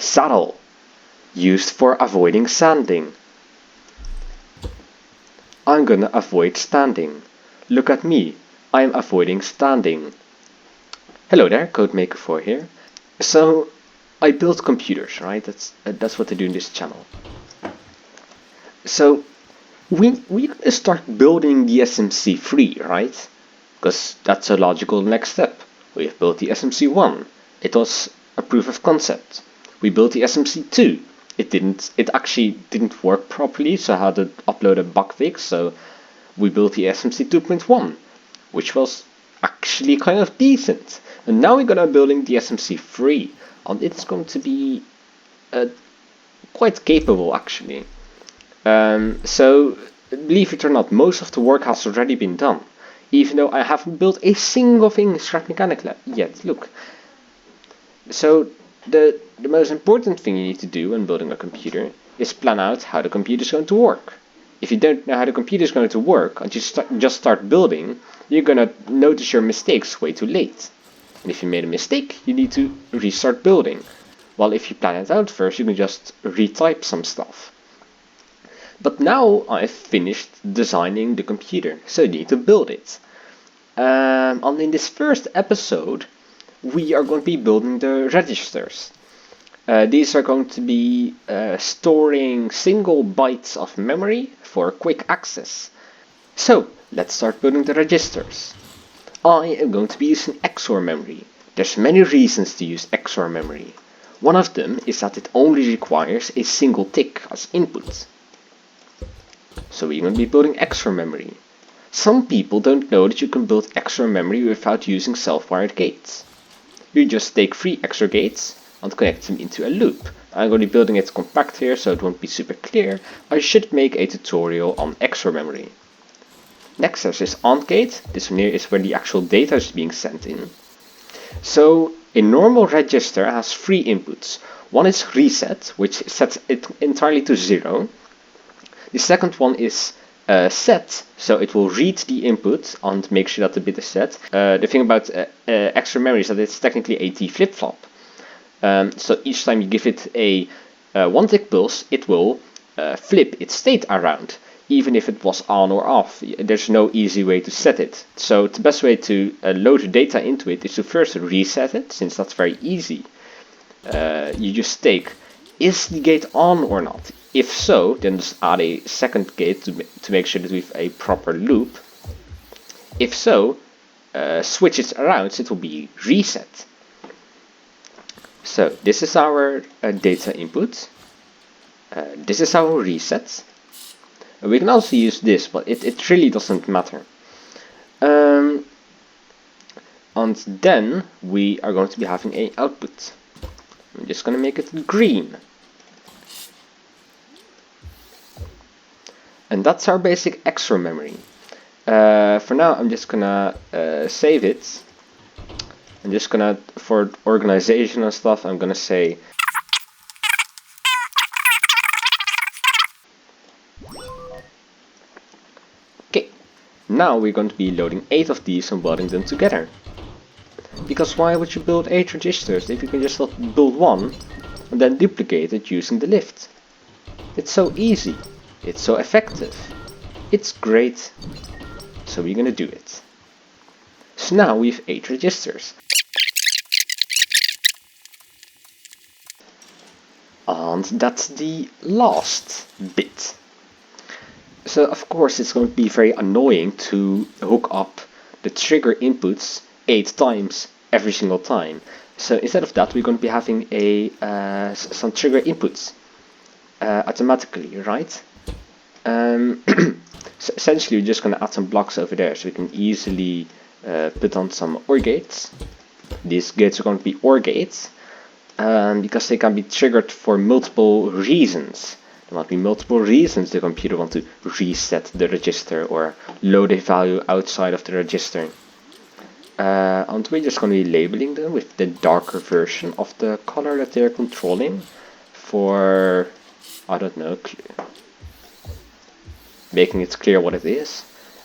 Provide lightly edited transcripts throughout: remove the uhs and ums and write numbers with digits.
Saddle, used for avoiding sanding. I'm gonna avoid standing. Look at me, I'm avoiding standing. Hello there, Codemaker4 here. So, I build computers, right? That's what I do in this channel. So, we start building the SMC3, right? Because that's a logical next step. We have built the SMC1. It was a proof of concept. We built the SMC2. It actually didn't work properly, so I had to upload a bug fix. So we built the SMC 2.1, which was actually kind of decent. And now we're gonna building the SMC3, and it's going to be quite capable actually. So believe it or not, most of the work has already been done, even though I haven't built a single thing in Scrap Mechanic yet. Look. So the most important thing you need to do when building a computer is plan out how the computer is going to work. If you don't know how the computer is going to work and you just start building, you're going to notice your mistakes way too late. And if you made a mistake, you need to restart building. While if you plan it out first, you can just retype some stuff. But now I've finished designing the computer, so you need to build it. And in this first episode, we are going to be building the registers. These are going to be storing single bytes of memory for quick access. So let's start building the registers. I am going to be using XOR memory. There's many reasons to use XOR memory. One of them is that it only requires a single tick as input. So we're going to be building XOR memory. Some people don't know that you can build XOR memory without using self-wired gates. You just take 3 XOR gates and connect them into a loop. I'm going to be building it compact here, so it won't be super clear. I should make a tutorial on XOR memory. Next there's this AND gate. This one here is where the actual data is being sent in. So a normal register has 3 inputs. One is reset, which sets it entirely to 0. The second one is set, so it will read the input and make sure that the bit is set. The thing about XOR memory is that it's technically a T flip-flop. So each time you give it a 1-tick pulse, it will flip its state around, even if it was on or off. There's no easy way to set it. So the best way to load the data into it is to first reset it, since that's very easy. You just take, is the gate on or not? If so, then just add a second gate to make sure that we have a proper loop. If so, switch it around so it will be reset. So this is our data input. This is our reset. We can also use this, but it really doesn't matter. And then we are going to be having an output. I'm just going to make it green. And that's our basic XOR memory. For now, I'm just gonna save it. I'm just gonna, for organization and stuff, I'm gonna say okay. Now we're going to be loading 8 of these and welding them together. Because why would you build 8 registers if you can just build one and then duplicate it using the lift? It's so easy. It's so effective. It's great. So we're gonna do it. So now we have 8 registers. And that's the last bit. So of course it's going to be very annoying to hook up the trigger inputs 8 times every single time. So instead of that, we're going to be having some trigger inputs automatically, right? So essentially we're just going to add some blocks over there so we can easily put on some OR gates. These gates are going to be OR gates because they can be triggered for multiple reasons. There might be multiple reasons the computer wants to reset the register or load a value outside of the register. And we're just going to be labeling them with the darker version of the color that they're controlling for, I don't know, making it clear what it is.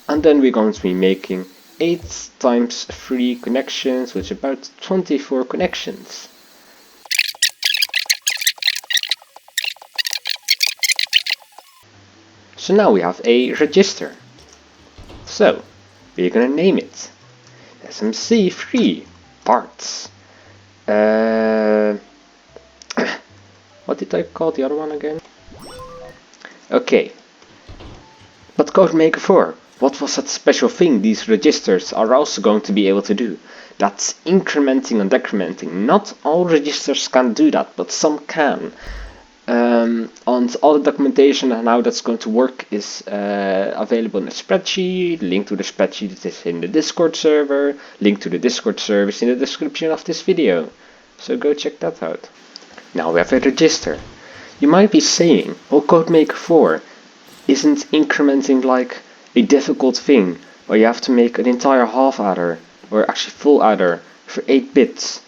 And then we're going to be making 8 times 3 connections, which is about 24 connections. So now we have a register. So we're gonna name it SMC3 parts. What did I call the other one again? Okay. But CodeMaker 4, what was that special thing these registers are also going to be able to do? That's incrementing and decrementing. Not all registers can do that, but some can. And all the documentation and how that's going to work is available in a spreadsheet. Link to the spreadsheet is in the Discord server. Link to the Discord server is in the description of this video. So go check that out. Now we have a register. You might be saying, well, CodeMaker 4 isn't incrementing like a difficult thing where you have to make an entire half adder or actually full adder for 8 bits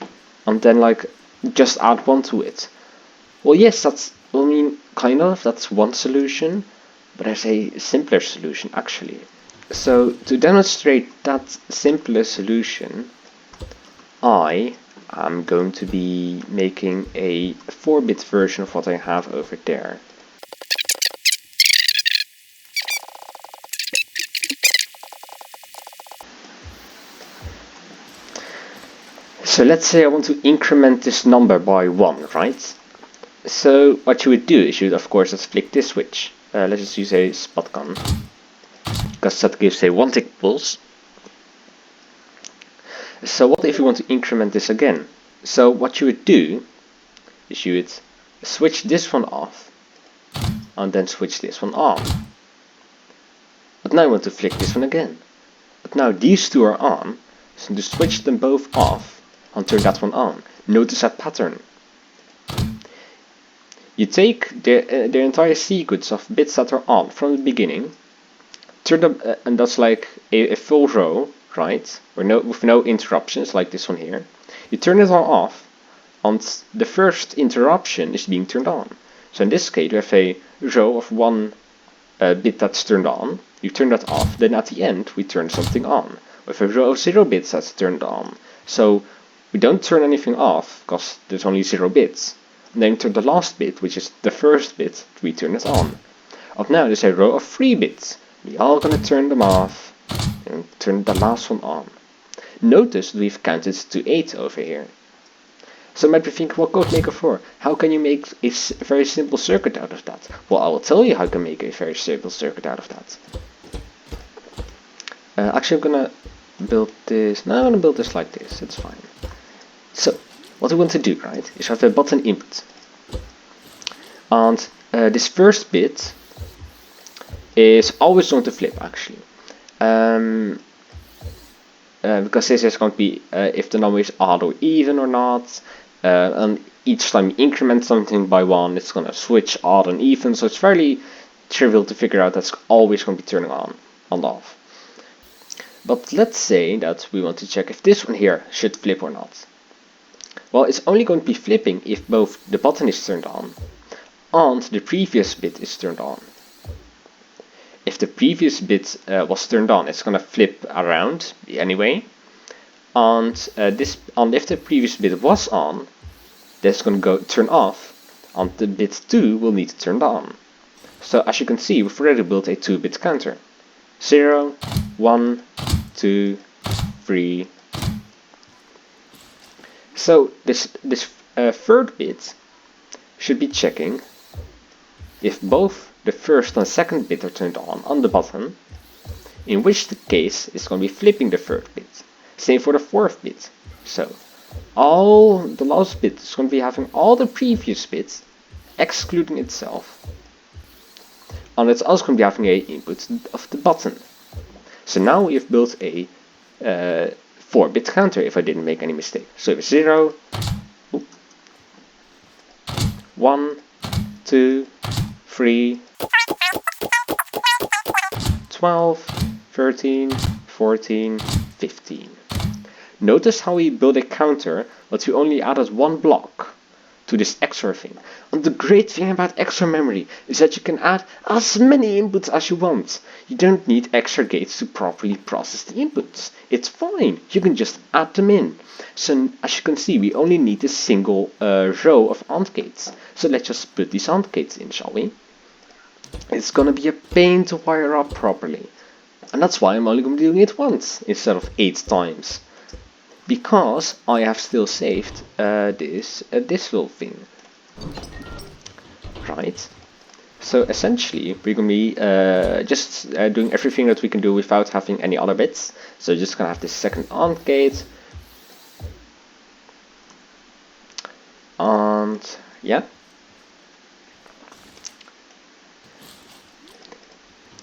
and then like just add 1 to it. Well, yes, that's one solution, but there's a simpler solution actually. So to demonstrate that simpler solution, I am going to be making a 4-bit version of what I have over there. So let's say I want to increment this number by 1, right? So what you would do is you would of course just flick this switch. Let's just use a spot gun, because that gives a 1 tick pulse. So what if you want to increment this again? So what you would do is you would switch this one off and then switch this one on. But now I want to flick this one again. But now these two are on, so to switch them both off and turn that one on. Notice that pattern. You take the entire sequence of bits that are on from the beginning, turn them, and that's like a full row, right? Or with no interruptions, like this one here. You turn it all off, and the first interruption is being turned on. So in this case, we have a row of 1 bit that's turned on. You turn that off, then at the end we turn something on. With a row of 0 bits that's turned on. So we don't turn anything off, because there's only 0 bits. And then turn the last bit, which is the first bit, we turn it on. Up now there's a row of 3 bits. We are going to turn them off and turn the last one on. Notice we've counted to 8 over here. So you might be thinking, what CodeMaker 4? How can you make a very simple circuit out of that? Well, I will tell you how you can make a very simple circuit out of that. Actually, I'm gonna build this. No, I'm gonna build this like this. It's fine. So, what we want to do, right, is have a button input. And this first bit is always going to flip, actually. Because this is going to be if the number is odd or even or not. And each time you increment something by 1, it's going to switch odd and even. So it's fairly trivial to figure out that's always going to be turning on and off. But let's say that we want to check if this one here should flip or not. Well, it's only going to be flipping if both the button is turned on and the previous bit is turned on. If the previous bit was turned on, it's going to flip around anyway. And if the previous bit was on, that's going to go turn off, and the bit 2 will need to turn on. So as you can see, we've already built a 2-bit counter. 0, 1, 2, 3. So this third bit should be checking if both the first and second bit are turned on the button, in which the case it's going to be flipping the third bit. Same for the fourth bit. So the last bit is going to be having all the previous bits, excluding itself. And it's also going to be having a input of the button. So now we've built a 4-bit counter, if I didn't make any mistake. So it's 0, 1, 2, 3, 12, 13, 14, 15. Notice how we built a counter, but we only added 1 block to this XOR thing. And the great thing about XOR memory is that you can add as many inputs as you want. You don't need XOR gates to properly process the inputs. It's fine, you can just add them in. So as you can see, we only need a single row of AND gates. So let's just put these AND gates in, shall we? it's gonna be a pain to wire up properly. And that's why I'm only gonna be doing it once instead of 8 times. Because I have still saved this little thing. Right? So essentially, we're gonna be just doing everything that we can do without having any other bits. So just gonna have this second AND gate. And yeah.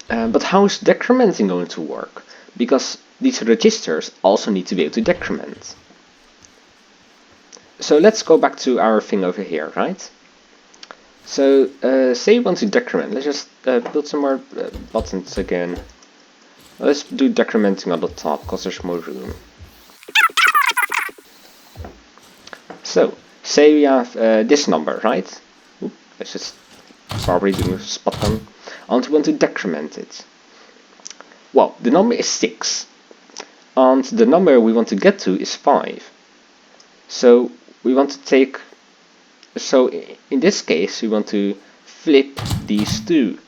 But how is decrementing going to work? Because these registers also need to be able to decrement. So let's go back to our thing over here, right? So say we want to decrement. Let's just build some more buttons again. Let's do decrementing on the top because there's more room. So say we have this number, right? Oop, let's just probably do a spot on. And we want to decrement it. Well, the number is 6. And the number we want to get to is 5. So we want to take... So in this case, we want to flip these two.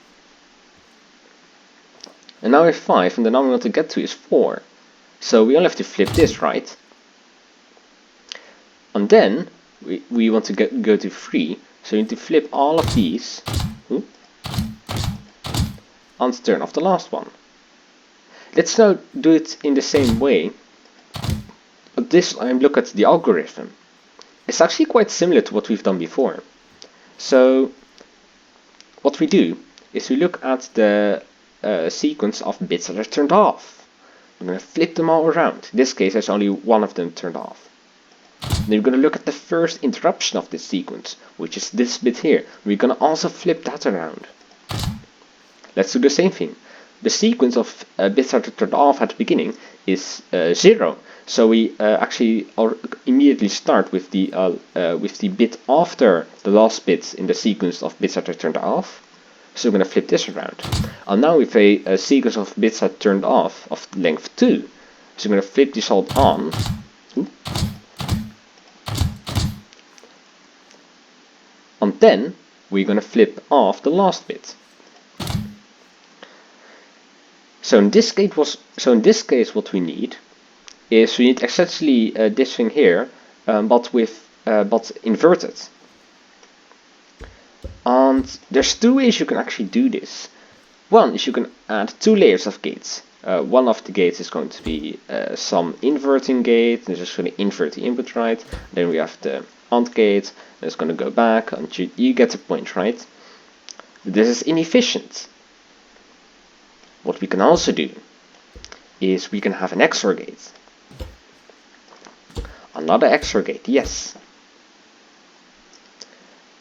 And now we have 5, and the number we want to get to is 4. So we only have to flip this, right? And then we want to go to 3. So we need to flip all of these. And turn off the last one. Let's now do it in the same way. But this time look at the algorithm. It's actually quite similar to what we've done before. So what we do is we look at the sequence of bits that are turned off. We're going to flip them all around. In this case, there's only one of them turned off. Then we're going to look at the first interruption of this sequence, which is this bit here. We're going to also flip that around. Let's do the same thing. The sequence of bits that are turned off at the beginning is 0. So we actually immediately start with the bit after the last bit in the sequence of bits that are turned off. So we're going to flip this around. And now we have a sequence of bits that turned off of length 2. So we're going to flip this all on. And then we're going to flip off the last bit. So in this case, what we need is we need essentially this thing here, but inverted. And there's 2 ways you can actually do this. One is you can add 2 layers of gates. One of the gates is going to be some inverting gate, and it's just going to invert the input, right? Then we have the AND gate, and it's going to go back, and you get the point, right? This is inefficient. What we can also do is we can have an XOR gate. Another XOR gate, yes.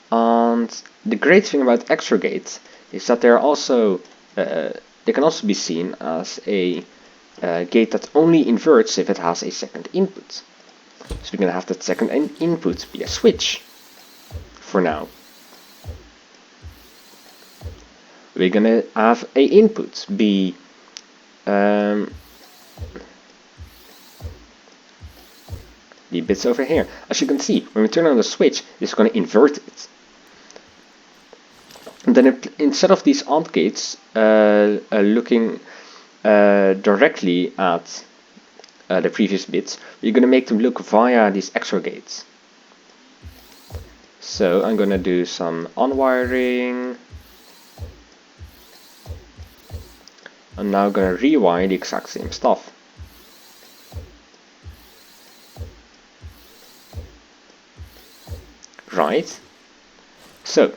And the great thing about XOR gates is that they're also they can also be seen as a gate that only inverts if it has a second input. So we're going to have that second input be a switch for now. We're going to have a input be the bits over here. As you can see, when we turn on the switch, it's going to invert it. And then instead of these AND gates looking directly at the previous bits, we're going to make them look via these XOR gates. So I'm going to do some unwiring. I'm now going to rewire the exact same stuff. Right. So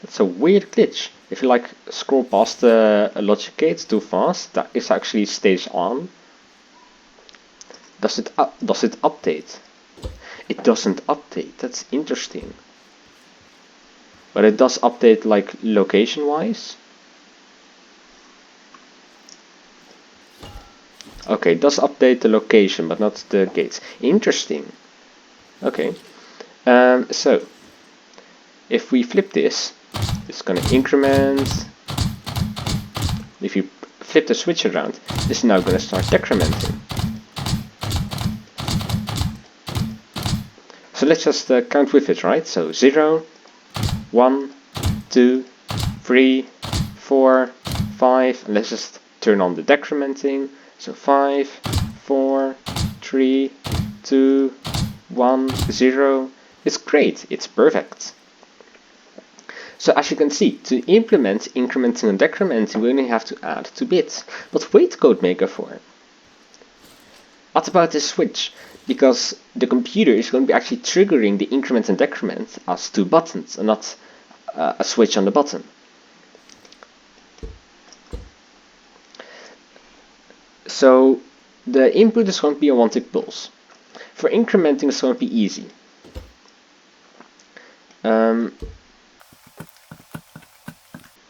that's a weird glitch. If you like scroll past the logic gates too fast, that is actually stays on. Does it update? It doesn't update. That's interesting. But it does update like location wise. Okay, it does update the location, but not the gates. Interesting. Okay. So if we flip this, it's going to increment. If you flip the switch around, this is now going to start decrementing. So let's just count with it, right? So 0, 1, 2, 3, 4, 5, and let's just turn on the decrementing. So 5, 4, 3, 2, 1, 0. It's great, it's perfect. So as you can see, to implement incrementing and decrementing, we only have to add 2 bits. But wait, CodeMaker 4. What about this switch? Because the computer is going to be actually triggering the increment and decrement as 2 buttons and not a switch on the button. So the input is going to be a 1-tick pulse. For incrementing, it's going to be easy.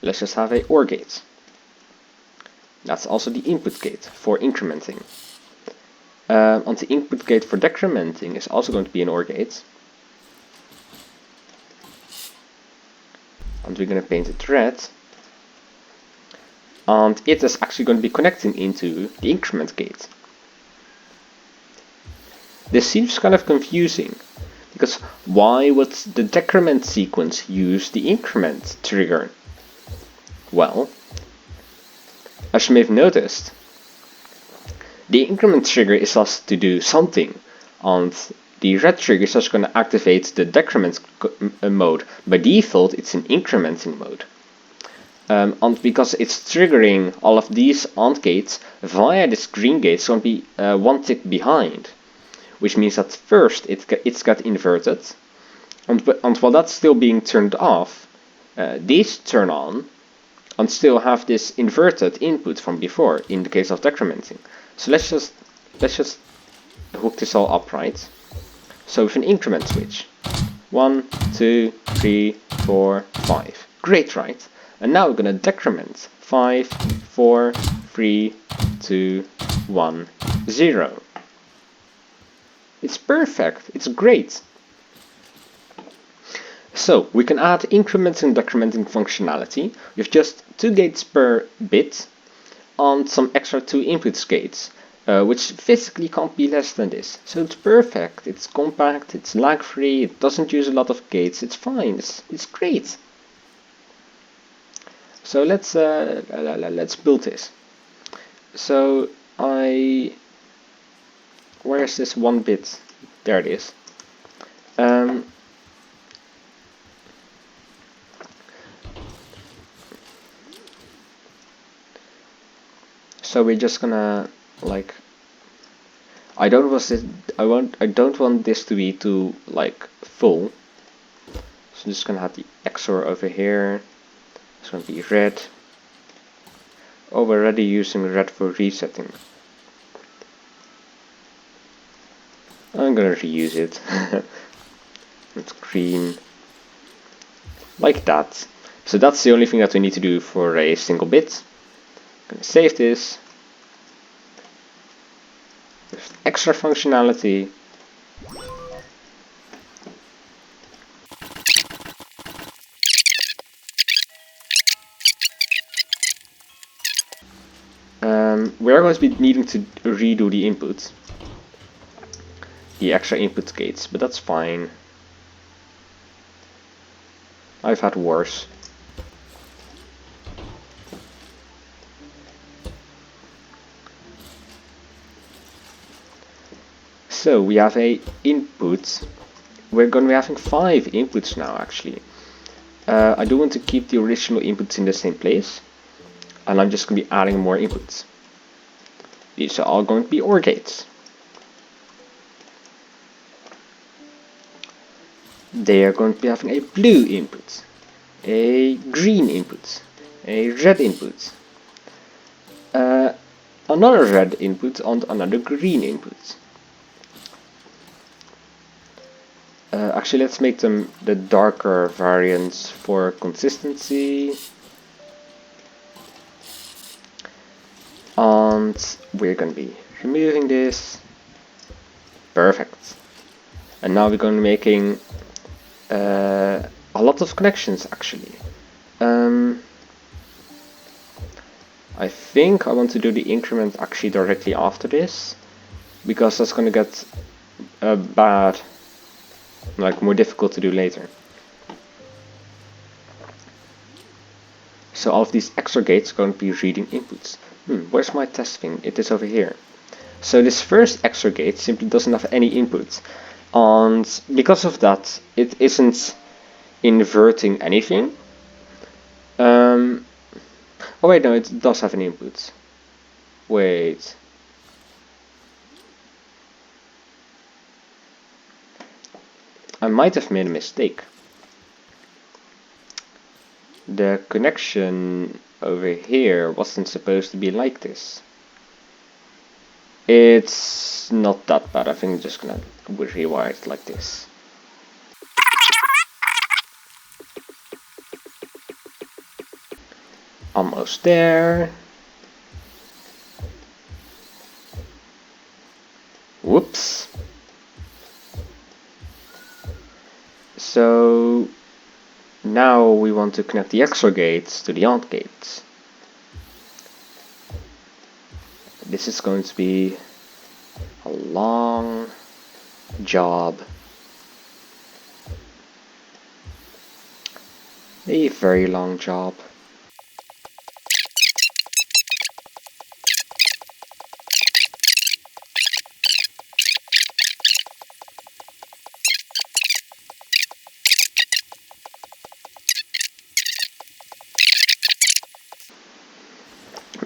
Let's just have a OR gate. That's also the input gate for incrementing. And the input gate for decrementing is also going to be an OR gate. And we're going to paint it red. And it is actually going to be connecting into the increment gate. This seems kind of confusing, because why would the decrement sequence use the increment trigger? Well, as you may have noticed, the increment trigger is asked to do something, and the red trigger is just going to activate the decrement mode. By default, it's in incrementing mode. And because it's triggering all of these AND gates via this green gate, it's going to be 1 tick behind. Which means that first it's got inverted, and while that's still being turned off, these turn on, and still have this inverted input from before in the case of decrementing. So let's just hook this all up, right? So with an increment switch, 1, 2, 3, 4, 5. Great, right? And now we're gonna decrement 5, 4, 3, 2, 1, 0. It's perfect, it's great. So we can add incrementing and decrementing functionality with just 2 gates per bit and some extra 2 input gates, which physically can't be less than this. So it's perfect, it's compact, it's lag free, it doesn't use a lot of gates, it's fine, it's great. So let's build this. So where is this 1 bit? There it is. So we're just gonna I don't want this to be too full. So I'm just gonna have the XOR over here. It's gonna be red. Oh, we're already using red for resetting. I'm gonna reuse it. It's green. Like that. So that's the only thing that we need to do for a single bit. I'm gonna save this. With extra functionality. We're going to be needing to redo the input. The extra input gates, but that's fine. I've had worse. So we have a input. We're going to be having 5 inputs now, actually. I do want to keep the original inputs in the same place, and I'm just going to be adding more inputs. These are all going to be OR gates. They are going to be having a blue input, a green input, a red input, another red input and another green input. Actually, let's make them the darker variants for consistency. And we're going to be removing this. Perfect. And now we're going to be making a lot of connections, actually. I think I want to do the increment actually directly after this, because that's going to get bad like more difficult to do later. So all of these XOR gates are going to be reading inputs. Where's my test thing? It is over here. So this first XOR gate simply doesn't have any input, and because of that, it isn't inverting anything. Oh wait, no, it does have an input. Wait. I might have made a mistake. The connection over here wasn't supposed to be like this. It's not that bad. I think I'm just gonna rewire it like this. Almost there. Whoops. So now we want to connect the XOR gates to the AND gates. This is going to be a long job. A very long job.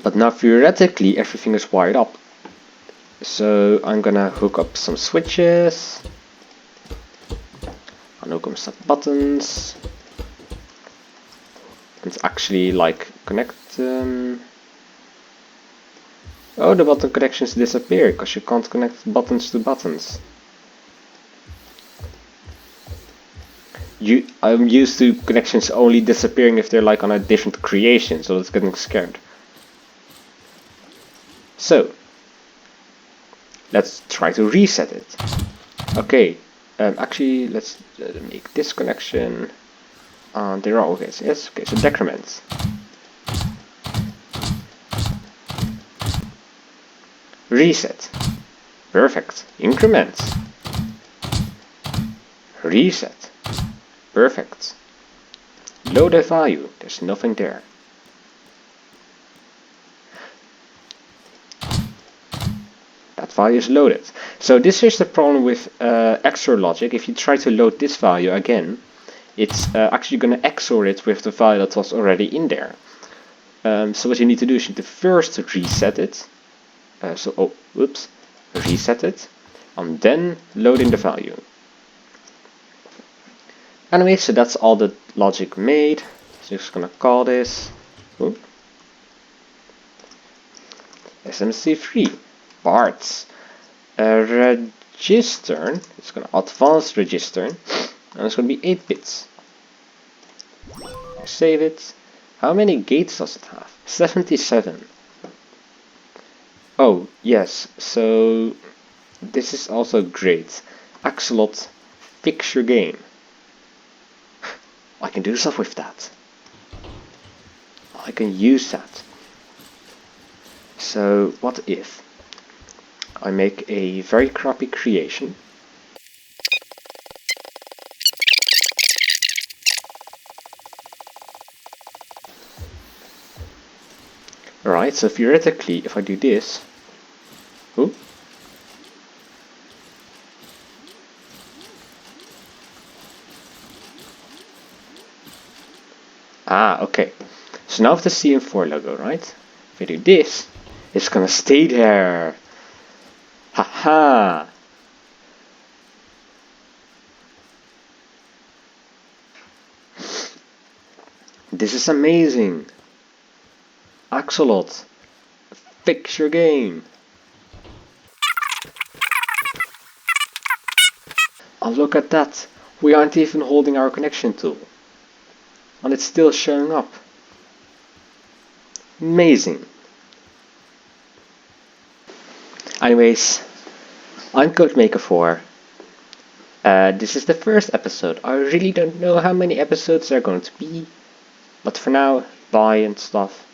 But now theoretically everything is wired up. So I'm gonna hook up some switches. I'll hook up some buttons. And actually like connect them. Oh, the button connections disappear because you can't connect buttons to buttons. I'm used to connections only disappearing if they're like on a different creation, so it's getting scared. So let's try to reset it. Okay, actually let's make this connection. There are okay, so yes, okay, so decrements. Reset. Perfect. Increment. Reset. Perfect. Load a value. There's nothing there. That value is loaded. So this is the problem with XOR logic. If you try to load this value again, it's actually going to XOR it with the value that was already in there. So what you need to do is you need to first reset it. Reset it, and then load in the value. Anyway, so that's all the logic made. So just gonna call this SMC3 parts register. It's gonna advanced register, and it's gonna be 8 bits. Save it. How many gates does it have? 77. Oh yes, so this is also great. Axolot, fix your game. I can do stuff with that. I can use that. So what if I make a very crappy creation? Right, so theoretically if I do this, okay. So now with the CM4 logo, right? If I do this, it's gonna stay there. Haha! This is amazing! Axolot, fix your game! Oh, look at that! We aren't even holding our connection tool. And it's still showing up. Amazing! Anyways, I'm Codemaker4. This is the first episode. I really don't know how many episodes there are going to be. But for now, bye and stuff.